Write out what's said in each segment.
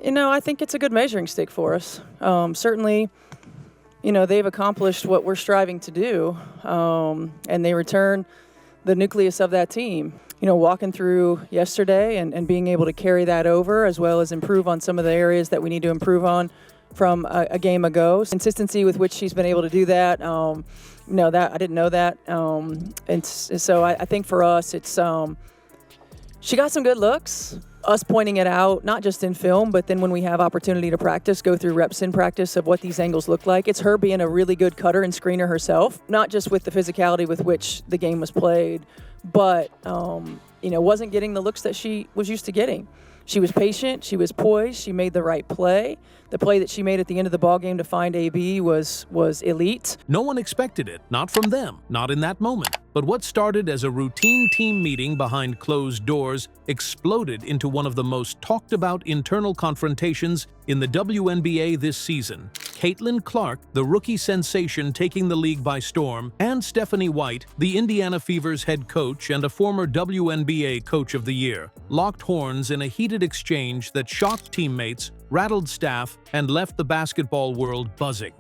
I think it's a good measuring stick for us. Certainly, they've accomplished what we're striving to do, and they return the nucleus of that team. Walking through yesterday and being able to carry that over, as well as improve on some of the areas that we need to improve on from a game ago. Consistency with which she's been able to do that, that I didn't know that. And so I think for us, it's she got some good looks. Us pointing it out, not just in film, but then when we have opportunity to practice, go through reps in practice of what these angles look like. It's her being a really good cutter and screener herself, not just with the physicality with which the game was played, but wasn't getting the looks that she was used to getting. She was patient, she was poised, she made the right play. The play that she made at the end of the ballgame to find AB was elite. No one expected it, not from them, not in that moment. But what started as a routine team meeting behind closed doors exploded into one of the most talked about internal confrontations in the WNBA this season. Caitlin Clark, the rookie sensation taking the league by storm, and Stephanie White, the Indiana Fever's head coach and a former WNBA Coach of the Year, locked horns in a heated exchange that shocked teammates, rattled staff, and left the basketball world buzzing.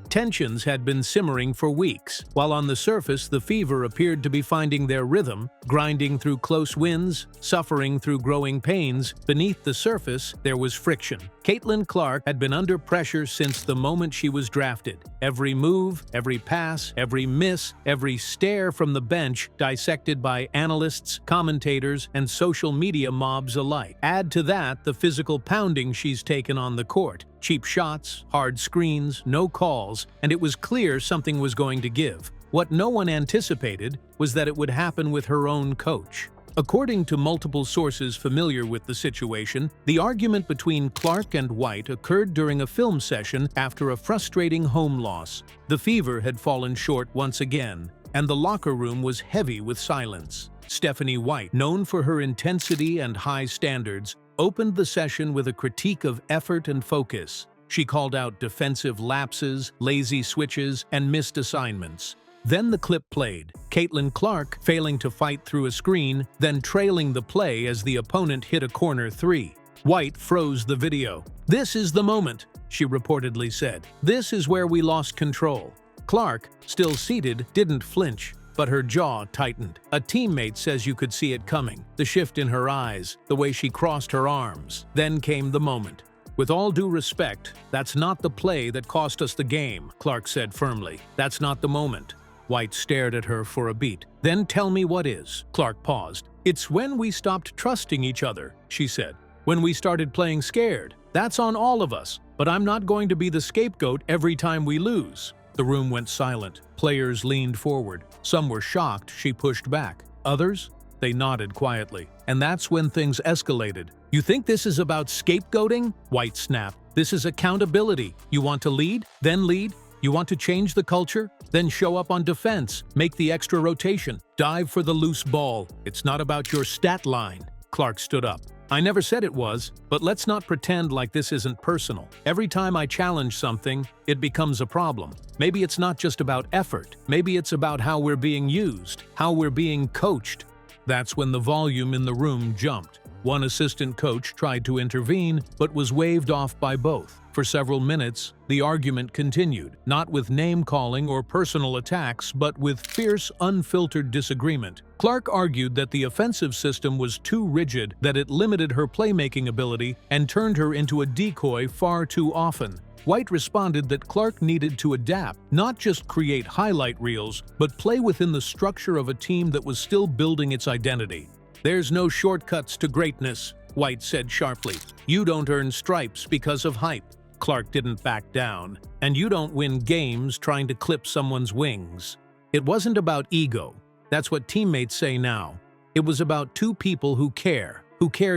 Tensions had been simmering for weeks. While on the surface the Fever appeared to be finding their rhythm, grinding through close wins, suffering through growing pains, beneath the surface there was friction. Caitlin Clark had been under pressure since the moment she was drafted. Every move, every pass, every miss, every stare from the bench dissected by analysts, commentators, and social media mobs alike. Add to that the physical pounding she's taken on the court. Cheap shots, hard screens, no calls, and it was clear something was going to give. What no one anticipated was that it would happen with her own coach. According to multiple sources familiar with the situation, the argument between Clark and White occurred during a film session after a frustrating home loss. The Fever had fallen short once again, and the locker room was heavy with silence. Stephanie White, known for her intensity and high standards, opened the session with a critique of effort and focus. She called out defensive lapses, lazy switches, and missed assignments. Then the clip played, Caitlin Clark failing to fight through a screen, then trailing the play as the opponent hit a corner three. White froze the video. "This is the moment," she reportedly said. "This is where we lost control." Clark, still seated, didn't flinch, but her jaw tightened. A teammate says you could see it coming, the shift in her eyes, the way she crossed her arms. Then came the moment. "With all due respect, that's not the play that cost us the game," Clark said firmly. "That's not the moment." White stared at her for a beat. "Then tell me what is." Clark paused. "It's when we stopped trusting each other," she said. "When we started playing scared. That's on all of us, but I'm not going to be the scapegoat every time we lose." The room went silent. Players leaned forward. Some were shocked she pushed back. Others? They nodded quietly. And that's when things escalated. "You think this is about scapegoating?" White snapped. "This is accountability. You want to lead? Then lead. You want to change the culture? Then show up on defense. Make the extra rotation. Dive for the loose ball. It's not about your stat line." Clark stood up. "I never said it was, but let's not pretend like this isn't personal. Every time I challenge something, it becomes a problem. Maybe it's not just about effort. Maybe it's about how we're being used, how we're being coached." That's when the volume in the room jumped. One assistant coach tried to intervene, but was waved off by both. For several minutes, the argument continued, not with name-calling or personal attacks, but with fierce, unfiltered disagreement. Clark argued that the offensive system was too rigid, that it limited her playmaking ability and turned her into a decoy far too often. White responded that Clark needed to adapt, not just create highlight reels, but play within the structure of a team that was still building its identity. "There's no shortcuts to greatness," White said sharply. "You don't earn stripes because of hype." Clark didn't back down. "And you don't win games trying to clip someone's wings." It wasn't about ego. That's what teammates say now. It was about two people who care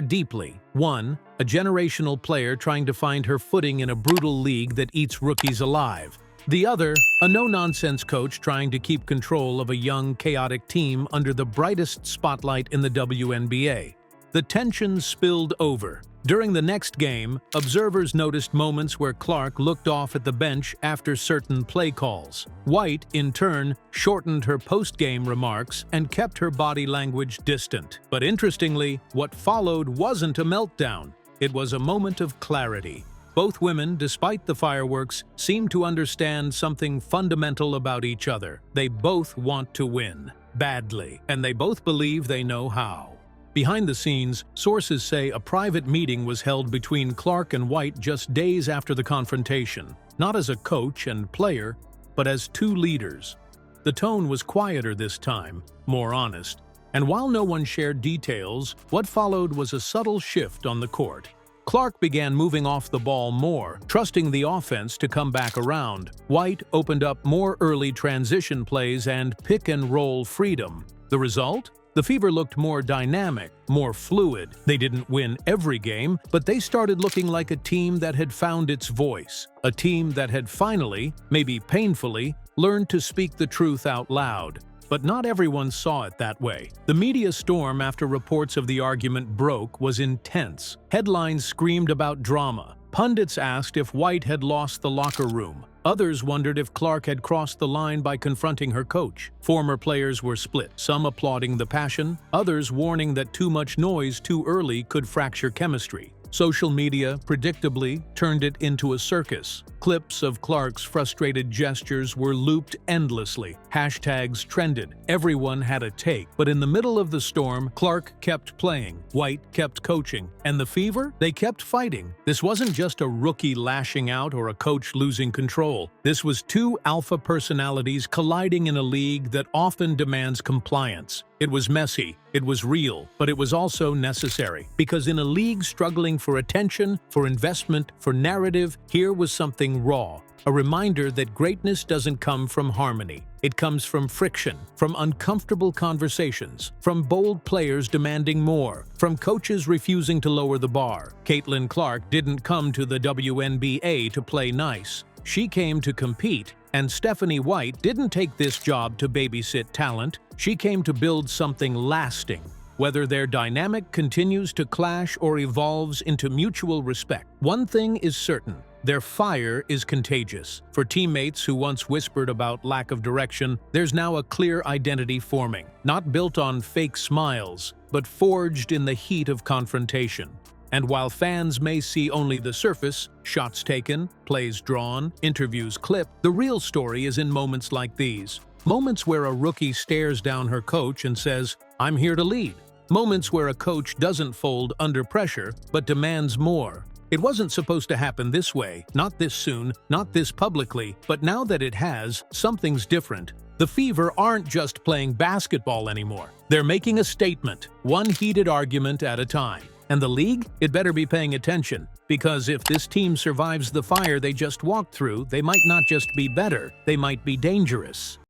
deeply. One, a generational player trying to find her footing in a brutal league that eats rookies alive. The other, a no-nonsense coach trying to keep control of a young, chaotic team under the brightest spotlight in the WNBA. The tension spilled over. During the next game, observers noticed moments where Clark looked off at the bench after certain play calls. White, in turn, shortened her post-game remarks and kept her body language distant. But interestingly, what followed wasn't a meltdown. It was a moment of clarity. Both women, despite the fireworks, seemed to understand something fundamental about each other. They both want to win, badly, and they both believe they know how. Behind the scenes, sources say a private meeting was held between Clark and White just days after the confrontation, not as a coach and player, but as two leaders. The tone was quieter this time, more honest, and while no one shared details, what followed was a subtle shift on the court. Clark began moving off the ball more, trusting the offense to come back around. White opened up more early transition plays and pick-and-roll freedom. The result? The Fever looked more dynamic, more fluid. They didn't win every game, but they started looking like a team that had found its voice. A team that had finally, maybe painfully, learned to speak the truth out loud. But not everyone saw it that way. The media storm after reports of the argument broke was intense. Headlines screamed about drama. Pundits asked if White had lost the locker room. Others wondered if Clark had crossed the line by confronting her coach. Former players were split, some applauding the passion, others warning that too much noise too early could fracture chemistry. Social media, predictably, turned it into a circus. Clips of Clark's frustrated gestures were looped endlessly. Hashtags trended. Everyone had a take. But in the middle of the storm, Clark kept playing. White kept coaching. And the Fever? They kept fighting. This wasn't just a rookie lashing out or a coach losing control. This was two alpha personalities colliding in a league that often demands compliance. It was messy, it was real, but it was also necessary. Because in a league struggling for attention, for investment, for narrative, here was something raw. A reminder that greatness doesn't come from harmony. It comes from friction, from uncomfortable conversations, from bold players demanding more, from coaches refusing to lower the bar. Caitlin Clark didn't come to the WNBA to play nice. She came to compete, and Stephanie White didn't take this job to babysit talent. She came to build something lasting. Whether their dynamic continues to clash or evolves into mutual respect, one thing is certain: their fire is contagious. For teammates who once whispered about lack of direction, there's now a clear identity forming, not built on fake smiles, but forged in the heat of confrontation. And while fans may see only the surface, shots taken, plays drawn, interviews clipped, the real story is in moments like these. Moments where a rookie stares down her coach and says, "I'm here to lead." Moments where a coach doesn't fold under pressure, but demands more. It wasn't supposed to happen this way, not this soon, not this publicly, but now that it has, something's different. The Fever aren't just playing basketball anymore. They're making a statement, one heated argument at a time. And the league? It better be paying attention, because if this team survives the fire they just walked through, they might not just be better, they might be dangerous.